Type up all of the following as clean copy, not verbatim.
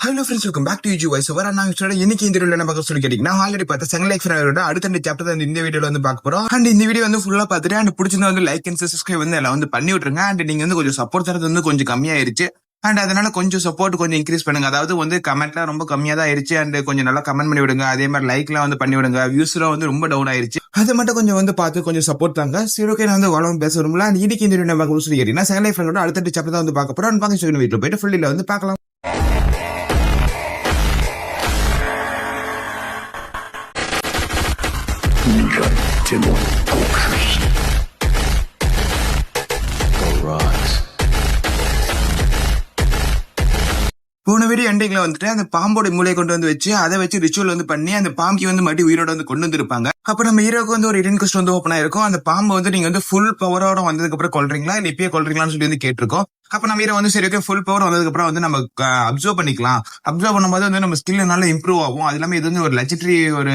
Hello friends, welcome back to UG voice over. நான் இன்னைக்கு இந்த வீடியோல என்ன பார்க்க சொல்லி கேட்டீங்கன்னா, ஆல்ரெடி பார்த்த செகண்ட் லைஃப் அடுத்த 2 சாப்டர் தான் இந்த வீடியோல வந்து பார்க்க போறோம். அண்ட் இந்த வீடியோ வந்து ஃபுல்லா பார்த்துட்டு அண்ட் பிடிச்சிருந்தா வந்து லைக் அண்ட் சப்ஸ்கிரைப் வந்து எல்லாம் வந்து பண்ணி விட்டுருங்க. அண்ட் நீங்க வந்து கொஞ்சம் சப்போர்ட் தரது வந்து கொஞ்சம் கம்மியாயிருச்சு. அண்ட் அதனால கொஞ்சம் சப்போர்ட் கொஞ்சம் இன்க்ரீஸ் பண்ணுங்க. அதாவது வந்து கமெண்ட்லாம் ரொம்ப கம்மியா தான் ஆயிருச்சு. அண்ட் கொஞ்சம் நல்லா கமெண்ட் பண்ணி விடுங்க. அதே மாதிரி லைக்லாம் வந்து பண்ணி விடுங்க. வியூஸ்லாம் வந்து ரொம்ப டவுன் ஆயிருச்சு. அதை மட்டும் கொஞ்சம் வந்து பார்த்து கொஞ்சம் சப்போர்ட் தாங்க. சரி, ஓகே, நான் வந்து வளம் பேச வரும்ல. இன்னைக்கு இந்த வீடியோ பார்க்க சொல்லி கேட்டீங்கன்னா, செகண்ட் லைஃப் அடுத்த 2 சாப்டர் தான் வந்து பார்க்க போறோம். வீட்டுல போயிட்டு ஃபுல்லில வந்து பார்க்கலாம். போன வீடியோ எண்டிங்ல வந்துட்டு அந்த பாம்போட மூளையை கொண்டு வந்து வச்சு அதை வச்சு ரிச்சுவல் வந்து பண்ணி அந்த பாம்பு வந்து மறுபடியும் உயிரோட வந்து கொண்டு வந்திருப்பாங்க. அப்ப நம்ம ஹீரோக்கு வந்து ஒரு இடன் கொஸ்ட் வந்து ஓப்பன் ஆயிருக்கும். அந்த பாம்பு வந்து நீங்க வந்து ஃபுல் பவரோட வந்ததுக்கு அப்புறம் கொல்றீங்களா இல்ல இப்பயே கொல்றீங்களான்னு சொல்லி வந்து கேட்டிருக்கோம். அப்ப நம்ம ஹீரோ வந்து சரி, ஓகே, ஃபுல் பவர் வந்ததுக்கு அப்புறம் வந்து நம்ம அப்சர்வ் பண்ணிக்கலாம். அப்சர்வ் பண்ணும்போது வந்து நம்ம ஸ்கில் நல்லா இம்ப்ரூவ் ஆகும். அது இல்லாம இது வந்து ஒரு லெஜெண்டரி ஒரு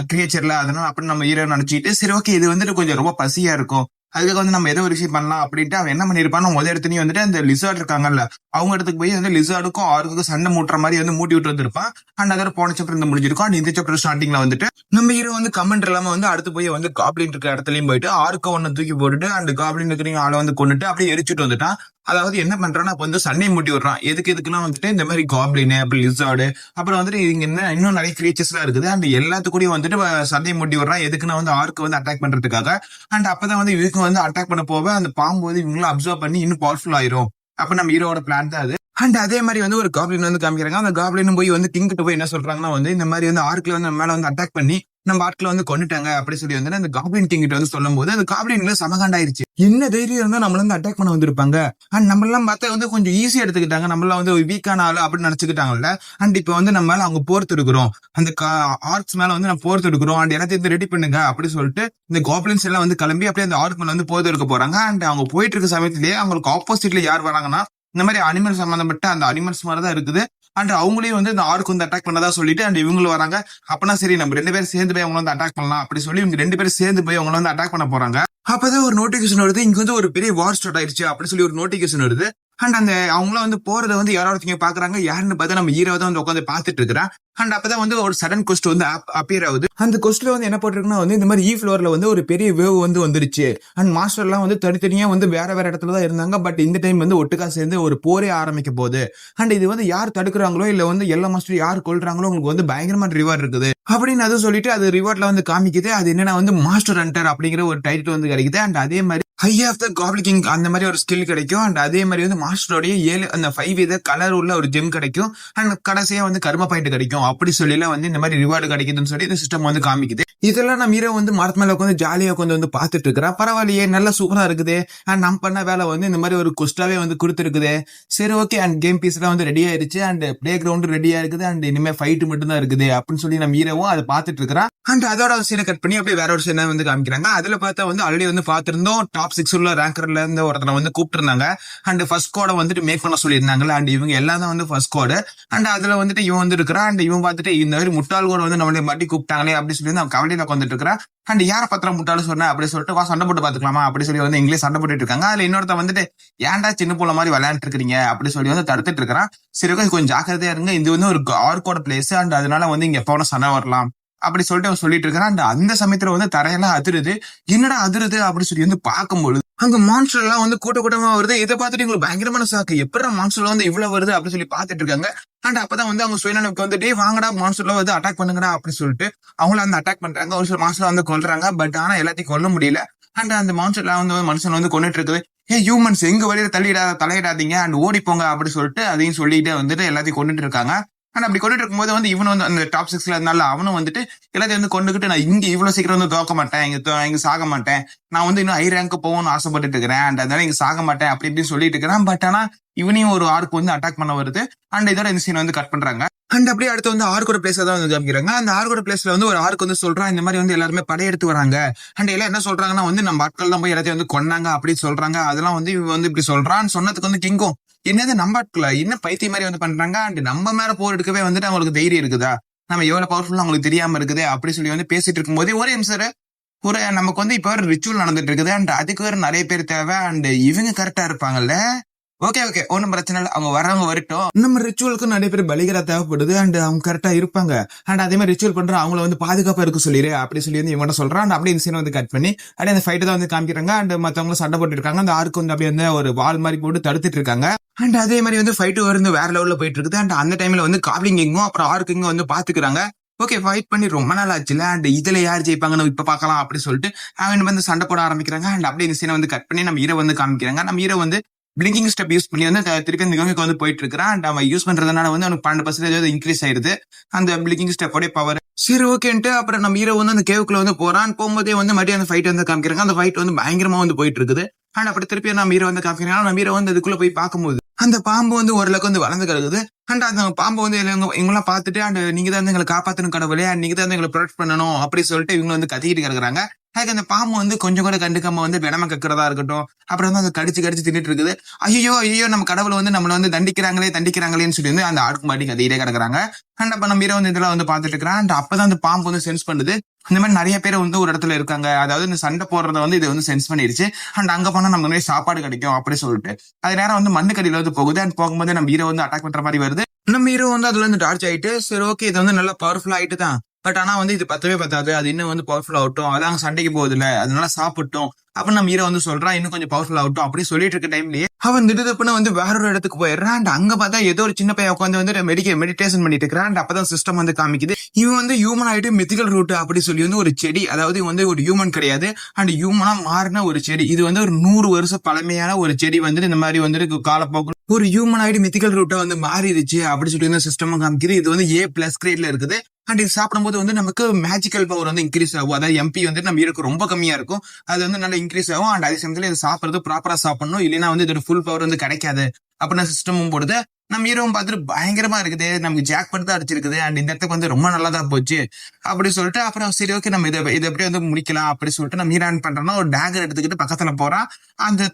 கிரியேச்சர்ல, அதனால அப்படின்னு நம்ம ஹீரோ நினைச்சிட்டு சரி, ஓகே, இது வந்துட்டு கொஞ்சம் ரொம்ப பசியா இருக்கும், அதுக்கு வந்து நம்ம ஏதோ ஒரு விஷயம் பண்ணலாம் அப்படின்ட்டு அவன் என்ன பண்ணிருப்பான்னு முதல் இடத்துலயும் வந்துட்டு அந்த லிசார்ட் இருக்காங்கல்ல, அவங்க இடத்துக்கு போய் வந்து லிசார்டுக்கும் ஆர்க்குக்கும் சண்டை மூட்டுற மாதிரி வந்து மூட்டி விட்டு வந்திருப்பான். அண்ட் அதோட போன சாப்டர் வந்து முடிஞ்சிருக்கும். அண்ட் இந்த சாப்டர் ஸ்டார்டிங்ல வந்துட்டு நம்ம ஹீரோ வந்து கமெண்ட் இல்லாம வந்து அடுத்து போய் வந்து காப்ளின் இருக்க இடத்துலயும் போயிட்டு ஆர்க்க ஒண்ணு தூக்கி போட்டுட்டு அந்த காப்ளின் இருக்கிற ஆளை வந்து கொண்டுட்டு அப்படியே எரிச்சுட்டு வந்துட்டான். அதாவது என்ன பண்றான்னா அப்ப வந்து சண்டை மூட்டி விடுறான். எதுக்குன்னா வந்துட்டு இந்த மாதிரி காப்ளின் அப்புறம் லிசார்டு அப்புறம் வந்துட்டு இங்க இன்னும் நிறைய கிரியேச்சர்ஸ் எல்லாம் இருக்குது. அண்ட் எல்லாத்துக்கூடயும் வந்துட்டு சண்டை மூட்டி விடுறான். எதுக்குன்னா வந்து ஆர்க்கு வந்து அட்டாக் பண்றதுக்காக. அண்ட் அப்பதான் வந்து இவருக்கு வந்து அட்டாக் பண்ண போக அந்த பாம்பு வந்து இவங்களும் அப்சர்வ் பண்ணி இன்னும் பவர்ஃபுல் ஆயிரும். அப்ப நம்ம ஹீரோட பிளான் தான் அது. அண்ட் அதே மாதிரி வந்து ஒரு காப்ளின் வந்து காமிக்கிறாங்க. அந்த காப்ளினும் போய் வந்து கிங் கிட்ட போய் என்ன சொல்றாங்கன்னா வந்து இந்த மாதிரி வந்து ஆர்க்ல வந்து மேல வந்து அட்டாக் பண்ணி நம்ம ஆட்களை வந்து கொண்டுட்டாங்க அப்படி சொல்லி வந்து அந்த காப்ளின் கிங் கிட்ட வந்து சொல்லும் போது அந்த காப்ளின்ல சமகாண்டாயிருச்சு. என்ன தைரியம் இருந்தா நம்மள வந்து அட்டாக் பண்ண வந்திருப்பாங்க. அண்ட் நம்ம எல்லாம் பார்த்தா வந்து கொஞ்சம் ஈஸியா எடுத்துக்கிட்டாங்க. நம்மளாம் வந்து வீக்கான ஆளு அப்படின்னு நினைச்சுக்கிட்டாங்கல்ல. அண்ட் இப்ப வந்து நம்ம மேல அவங்க போர் தொடுக்கிறோம், அந்த ஆர்க்ஸ் மேல வந்து நம்ம போர் தொடுக்கிறோம். அண்ட் எல்லாத்தையும் வந்து ரெடி பண்ணுங்க அப்படி சொல்லிட்டு இந்த காப்ளின்ஸ் எல்லாம் வந்து கிளம்பி அப்படியே அந்த ஆர்க் மேல வந்து போர் தொடுக்க போறாங்க. அண்ட் அவங்க போயிட்டு இருக்க சமயத்திலேயே அவங்களுக்கு ஆப்போசிட்ல யார் வராங்கன்னா இந்த மாதிரி அனிமல் சம்பந்தப்பட்ட அந்த அனிமல்ஸ் மாதிரிதான் இருக்குது. அண்ட் அவங்களையும் வந்து இந்த ஆர்க்கு வந்து அட்டாக் பண்ணதா சொல்லிட்டு அண்ட் இவங்களும் வராங்க. அப்பனா சரி, நம்ம 2 பேரும் சேர்ந்து போய் அவங்கள வந்து அட்டாக் பண்ணலாம் அப்படி சொல்லி இவங்க 2 பேரும் சேர்ந்து போய் அவங்கள வந்து அட்டாக் பண்ண போறாங்க. அப்பதான் ஒரு நோட்டிபிகேஷன் வருது, இங்க வந்து ஒரு பெரிய வார் ஸ்டார்ட் ஆயிடுச்சு அப்படி சொல்லி ஒரு நோட்டிபிகேஷன் வருது. அண்ட் அந்த அவங்களும் வந்து போறதை வந்து யாராவது பாக்குறாங்க. யாருன்னு பார்த்தா நம்ம ஹீரோ தான் வந்து உட்காந்து பாத்துட்டு இருக்கிறான். அண்ட் அப்பதான் வந்து ஒரு சடன் கொஸ்ட் வந்து அப்பியர் ஆகுது. அந்த கொஸ்ட்ல வந்து என்ன போட்டிருக்குன்னா வந்து இந்த மாதிரி ஃப்ளோர்ல வந்து ஒரு பெரிய வேவ் வந்து வந்துருச்சு. அண்ட் மாஸ்டர் எல்லாம் வந்து தனித்தனியா வந்து வேற வேற இடத்துல தான் இருந்தாங்க. பட் இந்த டைம் வந்து ஒட்டுக்கா சேர்ந்து ஒரு போரே ஆரம்பிக்க போகுது. அண்ட் இது வந்து யார் தடுக்கிறாங்களோ இல்ல வந்து எல்லா மாஸ்டர் யார் கொல்றாங்களோ உங்களுக்கு வந்து பயங்கரமான ரிவார்ட் இருக்குது அப்படின்னு அது சொல்லிட்டு அது ரிவார்ட்ல வந்து காமிக்குது. அது என்னன்னா வந்து மாஸ்டர் ஹண்டர் அப்படிங்கிற ஒரு டைட்டில் வந்து கிடைக்குது. அண்ட் அதே மாதிரி high of the goblin king அந்த மாதிரி ஒரு ஸ்கில் கிடைக்கும். அண்ட் அதே மாதிரி வந்து மாஸ்டரோடைய 7 அந்த 5 வித கலர் உள்ள ஒரு ஜெம் கிடைக்கும். அண்ட் கடைசியா வந்து கர்ம பாயிண்ட் கிடைக்கும். அப்படி சொல்லலாம் வந்து இந்த மாதிரி ரிவார்டு கிடைக்குதுன்னு சொல்லி இந்த சிஸ்டம் வந்து காமிக்குது. இதெல்லாம் நம்ம ஹீரோ வந்து மரத்து மேல உட்காந்து ஜாலியா உட்காந்து வந்து பாத்துட்டு இருக்கிறா. பரவாயில்லையே, நல்லா சூப்பரா இருக்குது. அண்ட் நம்ம பண்ண வேலை வந்து இந்த மாதிரி ஒரு குஸ்டாவே வந்து கொடுத்துருக்குது. சரி, ஓகே. அண்ட் கேம் பீஸ் எல்லாம் வந்து ரெடி ஆயிருச்சு. அண்ட் பிளே கிரவுண்ட் ரெடியா இருக்குது. அண்ட் இனிமே ஃபைட் மட்டும் தான் இருக்குது அப்படின்னு சொல்லி நம்ம ஹீரோவும் அதை பாத்துட்டு இருக்கிறான். அண்ட் அதோட சீனை கட் பண்ணி அப்படியே வேற ஒரு சீனை வந்து காமிக்கிறாங்க. அதுல பார்த்தா வந்து ஆல்ரெடி வந்து பாத்திருந்தோம் டாப் 6 உள்ள ரேங்கர்ல இருந்து ஒருத்தனை வந்து கூப்பிட்டு இருந்தாங்க. அண்ட் ஃபர்ஸ்ட் கோட வந்துட்டு மேக் பண்ண சொல்லியிருந்தாங்கல்ல. அண்ட் இவங்க எல்லாம் தான் வந்து ஃபர்ஸ்ட் கோடு. அண்ட் அதுல வந்துட்டு இவன் வந்து இருக்கிறான். அண்ட் இவன் பார்த்துட்டு இந்த மாதிரி முட்டாள் கூட வந்து நம்மளே மாட்டி கூப்பிட்டாங்களே அப்படி சொல்லி அவன் கவலையில வந்துட்டு இருக்கிறான். அண்ட் யார பத்திரம் முட்டாளு சொன்னேன் அப்படி சொல்லிட்டு வா சண்டை போட்டு பாத்துக்கலாமா அப்படி சொல்லி வந்து இங்கிலீஷ் சண்டை போட்டுட்டு இருக்காங்க. அதுல இன்னொருத்த வந்துட்டு ஏன்டா சின்ன போல மாதிரி விளையாண்டு இருக்கிறீங்க அப்படி சொல்லி வந்து தடுத்துட்டு இருக்கிறான். சரி, கொஞ்சம் ஜாக்கிரதையா இருங்க, இது வந்து ஒரு ஆர்க்கோட பிளேஸ். அண்ட் அதனால வந்து இங்க போன சண்டை வரலாம் அப்படி சொல்லிட்டு அவன் சொல்லிட்டு இருக்கிறான். அந்த சமயத்துல வந்து தரையெல்லாம் அதிருது. என்னடா அதிருது அப்படி சொல்லி வந்து பார்க்கும்போது அங்க மான்ஸ்டர் எல்லாம் வந்து கூட்டமா வருது. இதை பார்த்துட்டு உங்களுக்கு பயங்கரமான சாக்கு, எப்படி மான்ஸ்டர் வந்து இவ்வளவு வருது அப்படி சொல்லி பாத்துட்டு இருக்காங்க. அண்ட் அப்பதான் வந்து அவங்க சுயநலனுக்கு வந்துட்டு வாங்கடா மான்ஸ்டர்ல வந்து அட்டாக் பண்ணுங்கடா அப்படி சொல்லிட்டு அவங்கள வந்து அட்டாக் பண்றாங்க. ஒரு சில மான்ஸ்டர் வந்து கொல்றாங்க. பட் ஆனா எல்லாத்தையும் கொல்ல முடியல. அண்ட் அந்த மான்ஸ்டர்ல வந்து மனுஷன் வந்து கொண்டுட்டு இருக்குது. ஹியூமன்ஸ் எங்க வழியில தலையிடாதீங்க அண்ட் ஓடி போங்க அப்படி சொல்லிட்டு அதையும் சொல்லிட்டு வந்துட்டு எல்லாத்தையும் கொண்டுட்டு இருக்காங்க. ஆனா அப்படி கொண்டுட்டு இருக்கும்போது வந்து இவனு வந்து அந்த டாப் 6ல இருந்தால அவனும் வந்துட்டு எல்லாத்தையும் வந்து கொண்டுகிட்டு நான் இங்க இவ்வளவு சீக்கிரம் வந்து தோக்க மாட்டேன், இங்க சாக மாட்டேன், நான் வந்து இன்னும் ஹை ரேங்க் போகணும்னு ஆசைப்பட்டு இருக்கிறேன். அண்ட் அதனால இங்க சாக மாட்டேன் அப்படி இப்படின்னு சொல்லிட்டு இருக்கிறான். பட் ஆனா இவனையும் ஒரு ஆர்க்கு வந்து அட்டாக் பண்ண வருது. அண்ட் இதோட இந்த சீன் வந்து கட் பண்றாங்க. அண்ட் அப்படியே அடுத்து வந்து ஆர்க்கோட பிளேஸ் தான் வந்து காமிக்கிறாங்க. அந்த ஆர்க்கோட பிளேஸ்ல வந்து ஒரு ஆர்க் வந்து சொல்றான் இந்த மாதிரி வந்து எல்லாருமே படையெடுத்து வராங்க. அண்ட் எல்லாம் என்ன சொல்றாங்கன்னா வந்து நம்ம ஆட்கள் தான் போய் எல்லாத்தையும் வந்து கொன்னாங்க அப்படின்னு சொல்றாங்க. அதெல்லாம் வந்து இவன் வந்து இப்படி சொல்றான்னு சொன்னதுக்கு வந்து கிங்கும் என்னது நம்ம ஆட்கள என்ன பைத்திய மாதிரி வந்து பண்றாங்க. அண்ட் நம்ம மேல போர் எடுக்கவே வந்துட்டு அவங்களுக்கு தைரியம் இருக்குதா, நம்ம எவ்வளவு பவர்ஃபுல்லா அவங்களுக்கு தெரியாம இருக்குது அப்படி சொல்லி வந்து பேசிட்டு இருக்கும் போதே ஒரே நிமிஷம் ஒரு நமக்கு வந்து இப்ப ரிச்சுவல் நடந்துட்டு இருக்குது. அண்ட் அதுக்கு வேற நிறைய பேர் தேவை. அண்ட் இவங்க கரெக்டா இருப்பாங்கல்ல, ஓகே ஓகே ஒன்னும் பிரச்சனை இல்லை, அவங்க வரவங்க வரட்டும். நம்ம ரிச்சுவலுக்கு நிறைய பேர் பலிகரா தேவைப்படுது அண்ட் அவங்க கரெக்டா இருப்பாங்க. அண்ட் அதே மாதிரி ரிச்சுவல் பண்ற அவங்கள வந்து பாதுகாப்பா இருக்க சொல்லிடு அப்படி சொல்லி வந்து இவங்க சொல்றான். அண்ட் அப்படியே இந்த சீன் வந்து கட் பண்ணி அப்படியே அந்த ஃபைட்டை தான் வந்து காமிக்கிறாங்க. அண்ட் மத்தவங்களும் சண்டை போட்டு இருக்காங்க. அந்த ஆர்க்கு வந்து அப்படியே வந்து ஒரு வால் மாதிரி போட்டு தடுத்துட்டு இருக்காங்க. அண்ட் அதே மாதிரி வந்து ஃபைட்டு வந்து வேற லெவல்ல போயிட்டு இருக்குது. அண்ட் அந்த டைம்ல வந்து காப்ளிங்கிங்கும் அப்புறம் ஆர்க்கிங்கும் வந்து பாத்துக்கிறாங்க. ஓகே ஃபைட் பண்ணி ரொம்ப நாள் ஆச்சுல அண்ட் இதுல யார் ஜெயிப்பாங்கன்னு இப்ப பாக்கலாம் அப்படி சொல்லிட்டு அவங்க வந்து சண்டை போட ஆரம்பிக்கிறாங்க. அண்ட் அப்படியே இந்த சீனை வந்து கட் பண்ணி நம்ம ஹீரோ வந்து காமிக்கிறாங்க. நம்ம ஹீரோ வந்து பிளிங்கிங் ஸ்டெப் யூஸ் பண்ணி வந்து திருப்பி அந்த கேமுக்கு வந்து போயிட்டு இருக்கிறான். அண்ட் அவன் யூஸ் பண்றதுனால வந்து அவனுக்கு 12% இன்க்ரீஸ் ஆயிருது அந்த பிளிங்கிங் ஸ்டெப்போட பவர். சரி ஓகேன்ட்டு அப்புறம் நம்ம ஹீரோ வந்து அந்த கேவுக்குள்ள வந்து போறான். போகும்போதே வந்து மறுபடியும் அந்த ஃபைட் வந்து காமிக்கிறாங்க. அந்த ஃபைட் வந்து பயங்கரமா வந்து போயிட்டு இருக்குது. அண்ட் அப்படி திருப்பி நம்ம ஹீரோ வந்து காமிக்கிறாங்க. நம்ம ஹீரோ வந்து அதுக்குள்ள போய் பார்க்கும்போது அந்த பாம்பு வந்து ஓரளவுக்கு வந்து வளர்ந்து கிடக்குது. அண்ட் அந்த பாம்பு வந்து இவங்கெல்லாம் பார்த்துட்டு அண்ட் நீங்க தான் எங்களை காப்பாத்தணும் கடவுளே, அண்ட் நீங்க தான் எங்களை ப்ரொடெக்ட் பண்ணணும் அப்படி சொல்லிட்டு இவங்க வந்து கத்திக்கிட்டு கிடக்குறாங்க. அதுக்கு அந்த பாம்பு வந்து கொஞ்சம் கூட கண்டுக்காம வந்து வெனம கக்கிறதா இருக்கட்டும், அப்புறம் வந்து அதை கடிச்சு கடிச்சு தின்னுட்டு இருக்குது. ஐயோ நம்ம கடவுளை வந்து நம்மள வந்து தண்டிக்கிறாங்களேன்னு சொல்லி வந்து அந்த ஆடுக்கு மாட்டி கத்திக்கிட்டே கிடக்குறாங்க. அண்ட் அப்ப நம்ம ஹீரோ வந்து இதெல்லாம் வந்து பாத்துட்டு இருக்கிறான். அண்ட் அப்பதான் அந்த பாம்பு வந்து சென்ஸ் பண்ணுது இந்த மாதிரி நிறைய பேர் வந்து ஒரு இடத்துல இருக்காங்க, அதாவது இந்த சண்டை போடுறத வந்து இது வந்து சென்ஸ் பண்ணிடுச்சு. அண்ட் அங்க போனா நமக்கு நிறைய சாப்பாடு கிடைக்கும் அப்படி சொல்லிட்டு அது நேரம் வந்து மண்ணு கடியில வந்து போகுது. அண்ட் போகும்போது நம்ம ஹீரோ வந்து அட்டாக் பண்ற மாதிரி வருது. நம்ம ஹீரோ வந்து அதுல இருந்து டார்ச் ஆயிட்டு சரி ஓகே இது வந்து நல்லா பவர்ஃபுல் ஆயிட்டு தான், பட் ஆனா வந்து இது பத்தவே பத்தாது, அது இன்னும் வந்து பவர்ஃபுல் ஆகட்டும், அதான் சண்டைக்கு போகுது இல்ல அதனால சாப்பிட்டோம் அப்படின்னு நம்ம ஹீரோ வந்து சொல்றான். இன்னும் கொஞ்சம் பவர்ஃபுல் ஆகட்டும் அப்படி சொல்லிட்டு இருக்க டைம்லயே அவன் திடுதப்புன்னு வந்து வேற ஒரு இடத்துக்கு போயிடுறான். அண்ட் அங்க பார்த்தா ஏதோ ஒரு சின்ன பையன் உட்காந்து வந்து மெடிடேஷன் பண்ணிட்டு இருக்கிறான். அண்ட் அப்பதான் சிஸ்டம் வந்து காமிக்குது இவன் வந்து ஹியூமன் ஆயிட்டு மித்திக்கல் ரூட் அப்படி சொல்லி வந்து ஒரு செடி, அதாவது வந்து ஒரு ஹியூமன் கிடையாது அண்ட் ஹியூமனா மாறின ஒரு செடி. இது வந்து ஒரு 100 வருஷம் பழமையான ஒரு செடி வந்துட்டு இந்த மாதிரி வந்துட்டு காலப்போக்கு ஒரு ஹியூமன் ஆயிட்டு மித்திக்கல் ரூட்டா வந்து மாறிடுச்சு அப்படி சொல்லி வந்து சிஸ்டம் காமிக்குது. இது வந்து A+ கிரேட்ல இருக்குது. அண்ட் இது சாப்பிடும்போது வந்து நமக்கு மேஜிக்கல் பவர் வந்து இன்க்ரீஸ் ஆகும். அதாவது MP வந்து நம்ம இருக்கு ரொம்ப கம்மியா இருக்கும், அது வந்து நல்லா இன்க்ரீஸ் ஆகும். அண்ட் அதே சமயத்துல இது சாப்பிடுறது ப்ராப்பரா சாப்பிடணும், இல்லைன்னா வந்து இதோட ஃபுல் பவர் வந்து கிடைக்காது அப்படின்னா சிஸ்டமும் போடுது. நம்ம ஹீரோவும் பார்த்துட்டு பயங்கரமா இருக்குது, நமக்கு ஜாக் பட்டு தான் அடிச்சிருக்குது அண்ட் இந்த இடத்துக்கு வந்து ரொம்ப நல்லா தான் போச்சு அப்படி சொல்லிட்டு அப்புறம் சரி ஓகே நம்ம இதை எப்படி வந்து முடிக்கலாம் அப்படி சொல்லிட்டு நம்ம ஹீரோ பண்றோம்னா ஒரு டேகர் எடுத்துக்கிட்டு பக்கத்துல போறான். அந்த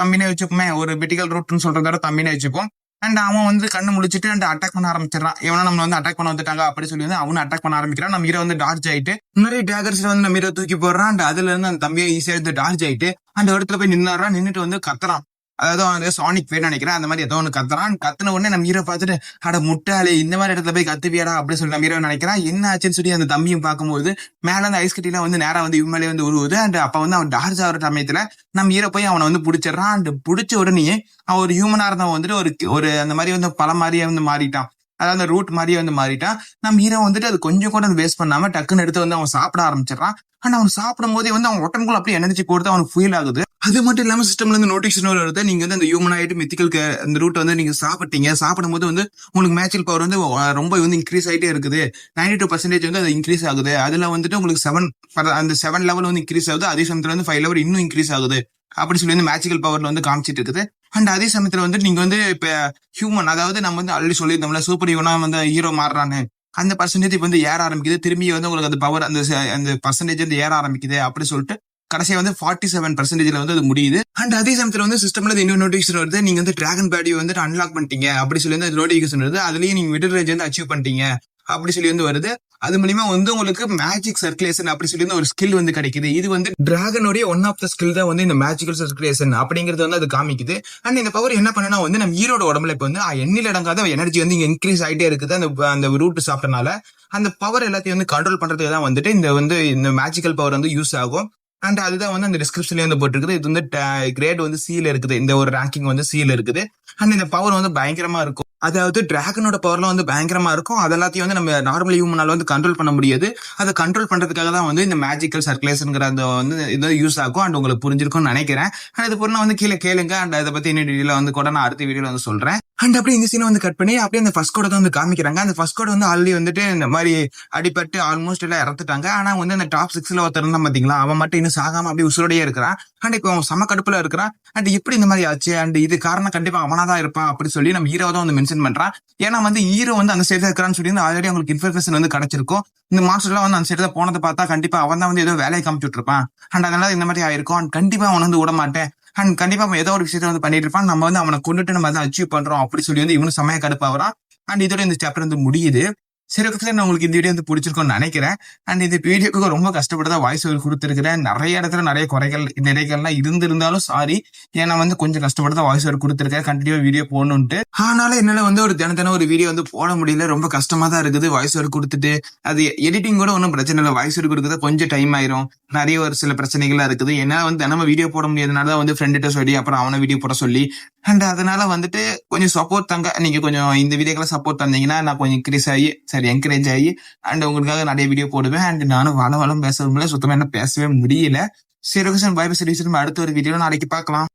தம்பினே வச்சுப்போமே, ஒரு வெட்டிக்கல் ரூட்னு சொல்றதோட தம்பினே வச்சுப்போம். அண்ட் அவன் வந்து கண்ணு முடிச்சிட்டு அண்ட் அட்டாக் பண்ண ஆரம்பிச்சிடறான். இவனா நம்ம வந்து அட்டாக் பண்ண வந்துட்டாங்க அப்படி சொல்லி வந்து அவனு அட்டாக் பண்ண ஆரம்பிக்கிறான். நம்ம ஹீரோ வந்து டார்ஜ் ஆயிட்டு நிறைய டேகர்ஸ் வந்து நம்ம ஹீரோ தூக்கி போடுறான். அண்ட் அதுல இருந்து அந்த தம்பியை ஈஸியா எடுத்து டார்ஜ் ஆயிட்டு அந்த இடத்துல போய் நின்னுட்டு வந்து கத்துறான். அதாவது வந்து சானிக் பேர் நினைக்கிறேன், அந்த மாதிரி ஏதோ ஒன்று கத்துறான். கத்துன உடனே நம்ம ஹீரோ பார்த்துட்டு அட முட்டாளே இந்த மாதிரி இடத்துல போய் கத்துவியாடா அப்படி சொல்லி நம்ம ஹீரோ நினைக்கிறான். என்ன ஆச்சுன்னு சொல்லி அந்த தம்பியும் பார்க்கும்போது மேல அந்த ஐஸ் கட்டிலாம் வந்து நேரா வந்து இவன் வந்து உருவுது. அண்ட் அப்ப வந்து அவன் டார்ஜ் ஆகிற சமயத்துல நம்ம ஹீரோ போய் அவனை வந்து பிடிச்சிடறான். அண்ட் பிடிச்ச உடனே அவன் ஒரு ஹியூமனா இருந்தவன் வந்துட்டு ஒரு அந்த மாதிரி வந்து பல மாதிரியே வந்து மாறிட்டான், அதாவது அந்த ரூட் மாதிரியே வந்து மாறிட்டான். நம்ம ஹீரோ வந்துட்டு அது கொஞ்சம் கூட வேஸ்ட் பண்ணாம டக்குன்னு எடுத்து வந்து அவன் சாப்பிட ஆரம்பிச்சிடறான். ஆனா அவன் சாப்பிடும் போதே வந்து அவன் உடம்புக்குள்ள அப்படியே எனர்ஜி போட்டு அவனுக்கு ஃபீல் ஆகுது. அது மட்டும் இல்லாம சிஸ்டம்ல இருந்து நோட்டிபிகேஷன் வருது, நீங்க வந்து அந்த ஹியூமன் ஆயிட்டு மித்திக்கல் அந்த ரூட் வந்து நீங்க சாப்பிடும் போது வந்து உங்களுக்கு மேஜிக்கல் பவர் வந்து ரொம்ப வந்து இன்க்ரீஸ் ஆயிட்டே இருக்குது. 92% வந்து அது இன்க்ரீஸ் ஆகுது. அதுல வந்துட்டு உங்களுக்கு 7 லெவல் வந்து இன்க்ரீஸ் ஆகுது. அதே சமயத்துல வந்து 5 லெவல் இன்னும் இன்க்ரீஸ் ஆகுது அப்படி சொல்லி வந்து மேஜிக்கல் பவர்ல வந்து காமிச்சிட்டு இருக்குது. அண்ட் அதே சமயத்துல வந்து நீங்க வந்து இப்ப ஹியூமன், அதாவது நம்ம வந்து ஆல்ரெடி சொல்லியிருந்தோம்ல சூப்பர் ஹியூமனா வந்து ஹீரோ மாறுறான்னு, அந்த பர்சன்டேஜ் இப்ப வந்து ஏற ஆரம்பிக்குது. திரும்பி வந்து உங்களுக்கு அந்த பவர் அந்த பர்சன்டேஜ் வந்து ஏற ஆரம்பிக்குது அப்படி சொல்லிட்டு கடைசியா வந்து 47% வந்து அது முடியுது. அண்ட் அதே சமயத்துல வந்து சிஸ்டம்ல இன்னொரு நோட்டிபிகேஷன் வருது, நீங்க வந்து டிராகன் பேடியை வந்துட்டு அன்லாக் பண்ணிட்டீங்க அப்படி சொல்லி வந்து நோட்டிபிகேஷன் வருது. அதுலயும் நீங்க மிடில் ரேஞ்ச் வந்து அச்சீவ் பண்ணிட்டீங்க அப்படி சொல்லி வந்து வருது. அது மூலியமா வந்து உங்களுக்கு மேஜிக் சர்க்குலேஷன் அப்படி சொல்லி ஒரு ஸ்கில் வந்து கிடைக்குது. இது வந்து டிராகனுடைய ஒன் ஆஃப் த ஸ்கில் தான் வந்து இந்த மேஜிக்கல் சர்க்குலேஷன் அப்படிங்கிறது வந்து அது காமிக்குது. அண்ட் இந்த பவர் என்ன பண்ணனா வந்து நம்ம ஹீரோட உடம்புல இப்ப வந்து எண்ணில் அடங்காத எனர்ஜி வந்து இங்க இன்க்ரீஸ் ஆயிட்டே இருக்குது. அந்த ரூட் சாப்பிட்டனால அந்த பவர் எல்லாத்தையும் வந்து கண்ட்ரோல் பண்றதுக்கு தான் வந்துட்டு இந்த மேஜிக்கல் பவர் வந்து யூஸ் ஆகும். அண்ட் அதுதான் வந்து அந்த டிஸ்கிரிப்ஷன்ல வந்து போட்டுருக்குது. இது வந்து கிரேட் வந்து C இருக்குது, இந்த ஒரு ரேங்கிங் வந்து C இருக்குது. அண்ட் இந்த பவர் வந்து பயங்கரமா இருக்கும், அதாவது டிராகனோட பவர்லாம் வந்து பயங்கரமா இருக்கும். அது எல்லாத்தையும் வந்து நம்ம நார்மல் ஹியூமனால வந்து கண்ட்ரோல் பண்ண முடியாது. அதை கண்ட்ரோல் பண்றதுக்காக தான் வந்து இந்த மேஜிக்கல் சர்க்குலேஷன்ங்கிற அந்த வந்து இது யூஸ் ஆகும். அண்ட் உங்களுக்கு புரிஞ்சிருக்கும்னு நினைக்கிறேன். அண்ட் இது பொருள் வந்து கீழே கேளுங்க. அண்ட் அதை பத்தி இன்னும் டீடைலா வந்து கூட நான் அடுத்த வீடியோல வந்து சொல்றேன். அண்ட் அப்படியே இந்த சீனை வந்து கட் பண்ணி அப்படியே அந்த ஃபர்ஸ்ட் கோட தான் வந்து காமிக்கிறாங்க. அந்த ஃபர்ஸ்ட் கோட் வந்து ஆல்ரெடி வந்துட்டு இந்த மாதிரி அடிபட்டு ஆல்மோஸ்ட் எல்லாம் இறந்துட்டாங்க. ஆனா வந்து அந்த டாப் 6ல ஒருத்தர் இருந்தா பாத்தீங்களா, அவன் மட்டும் இன்னும் சாகாம அப்படியே உசுரோடயே இருக்கிறான். அண்ட் இப்போ அவன் சம கடுப்புல இருக்கிறான். அண்ட் எப்படி இந்த மாதிரி ஆச்சு, அண்ட் இது காரணம் கண்டிப்பா அவனாதான் இருப்பான் அப்படி சொல்லி நம்ம ஹீரோ தான் வந்து மென்ஷன் பண்றான். ஏன்னா வந்து ஹீரோ வந்து அந்த சைடு தான் இருக்கிறான்னு சொல்லி ஆல்ரெடி அவங்களுக்கு இன்ஃபர்மேஷன் வந்து கிடைச்சிருக்கும். இந்த மாஸ்டர் எல்லாம் வந்து அந்த சைடு தான் போனதை பார்த்தா கண்டிப்பா அவன் தான் வந்து ஏதோ வேலையை காமிச்சுட்டு இருப்பான். அண்ட் அதனால இந்த மாதிரி ஆயிருக்கும். அண்ட் கண்டிப்பா அவன் வந்து விட மாட்டேன், அண்ட் கண்டிப்பா அவன் ஏதோ ஒரு விஷயத்த வந்து பண்ணிட்டு இருப்பான், நம்ம வந்து அவனை கொண்டுட்டு நம்ம அதை அச்சீவ் பண்றோம் அப்படி சொல்லி வந்து இவனு செமையா கடுப்பாகிறான். அண்ட் இதோட இந்த சாப்டர் வந்து முடியுது. சரி ஓகே, நான் உங்களுக்கு இந்த வீடியோ வந்து பிடிச்சிருக்கோம்னு நினைக்கிறேன். அண்ட் இந்த வீடியோக்கு ரொம்ப கஷ்டப்பட்டு தான் வாய்ஸ் ஓவர் கொடுத்துருக்கிறேன். நிறைய இடத்துல நிறைய நிறைகள்லாம் இருந்திருந்தாலும் சாரி. ஏன்னா வந்து கொஞ்சம் கஷ்டப்பட்டு தான் வாய்ஸ் ஓவர் கொடுத்துருக்கேன் கண்டினியூ வீடியோ போடணும்ட்டு. ஆனாலும் என்னால வந்து ஒரு தினம் ஒரு வீடியோ வந்து போட முடியல. ரொம்ப கஷ்டமா தான் இருக்குது வாய்ஸ் ஓவர் கொடுத்துட்டு. அது எடிட்டிங் கூட ஒன்றும் பிரச்சனை இல்லை. வாய்ஸ் ஓவர் கொடுக்குறது கொஞ்சம் டைம் ஆயிரும். நிறைய ஒரு சில பிரச்சனைகள்லாம் இருக்குது. ஏன்னா வந்து தினமும் வீடியோ போட முடியாதனால தான் வந்து ஃப்ரெண்ட்ட சொல்லி அப்புறம் அவனை வீடியோ போட சொல்லி அண்ட் அதனால வந்துட்டு கொஞ்சம் சப்போர்ட் தாங்க. நீங்க கொஞ்சம் இந்த வீடியோக்கெல்லாம் சப்போர்ட் தந்தீங்கன்னா நான் கொஞ்சம் என்கரேஜ் ஆகி அண்ட் உங்களுக்காக நிறைய வீடியோ போடுவேன். அண்ட் நானும் வளம் பேச முடியல, சுத்தமா என்ன பேசவே முடியல. சரி ஓகே, பாய் பாய். அடுத்த ஒரு வீடியோ நாளைக்கு பார்க்கலாம்.